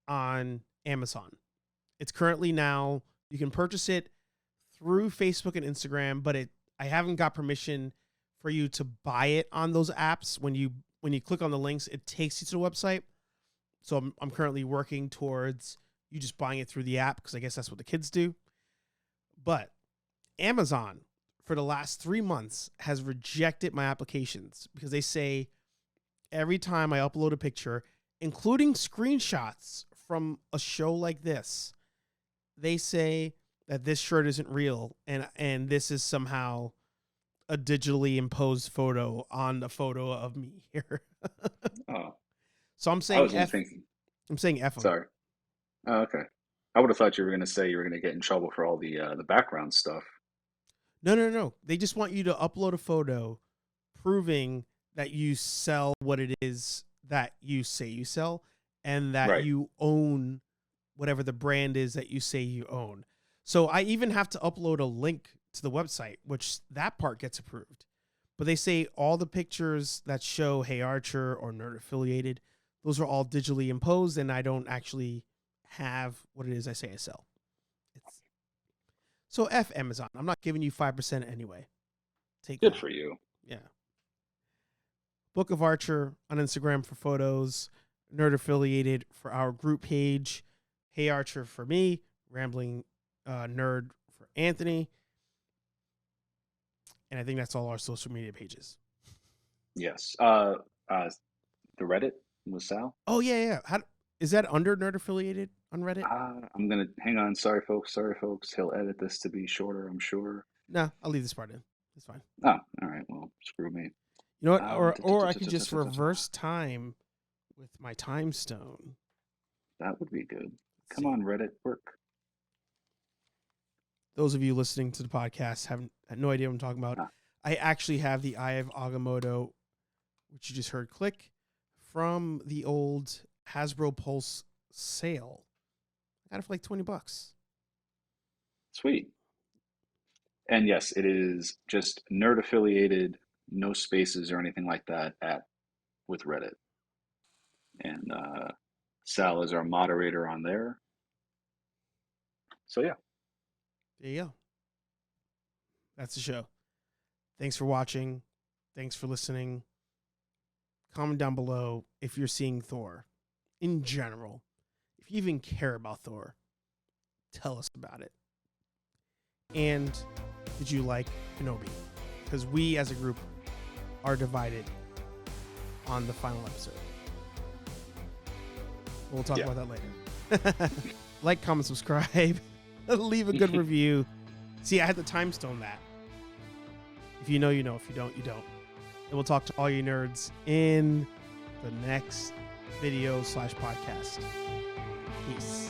on Amazon. It's currently now, you can purchase it through Facebook and Instagram, but I haven't got permission for you to buy it on those apps. When you click on the links, it takes you to the website. So I'm currently working towards you just buying it through the app, because I guess that's what the kids do. But Amazon, for the last 3 months, has rejected my applications because they say every time I upload a picture, including screenshots from a show like this, they say that this shirt isn't real and this is somehow a digitally imposed photo on the photo of me here. Oh. So I'm saying F. Thinking. I'm saying F. Sorry. Oh, okay. I would have thought you were going to say you were going to get in trouble for all the background stuff. No. They just want you to upload a photo proving that you sell what it is that you say you sell, and that you own whatever the brand is that you say you own. So I even have to upload a link to the website, which that part gets approved. But they say all the pictures that show Hey Archer or Nerd Affiliated, those are all digitally imposed, and I don't actually have what it is I say I sell. So F Amazon. I'm not giving you 5% anyway. Take Good that. for you. Yeah. Book of Archer on Instagram for photos. Nerd Affiliated for our group page. Hey Archer for me. Rambling Nerd for Anthony. And I think that's all our social media pages. Yes. The Reddit was Sal. Oh yeah. Is that under Nerd Affiliated on Reddit? I'm gonna hang on. Sorry, folks. He'll edit this to be shorter, I'm sure. No, I'll leave this part in. It's fine. Oh, all right. Well, screw me. You know what? Or I could just reverse time with my time stone. That would be good. Come on, Reddit, work. Those of you listening to the podcast have no idea what I'm talking about. I actually have the Eye of Agamotto, which you just heard click, from the old Hasbro Pulse sale. I got it for like $20. Sweet. And yes, it is just Nerd Affiliated, no spaces or anything like that with Reddit. And Sal is our moderator on there. So yeah. There you go. That's the show. Thanks for watching. Thanks for listening. Comment down below if you're seeing Thor in general. If you even care about Thor, tell us about it. And did you like Kenobi? Because we as a group are divided on the final episode. We'll talk about that later. Like, comment, subscribe. Leave a good review. See, I had to time stone that. If you know, you know. If you don't, you don't. And we'll talk to all you nerds in the next video /podcast. Peace.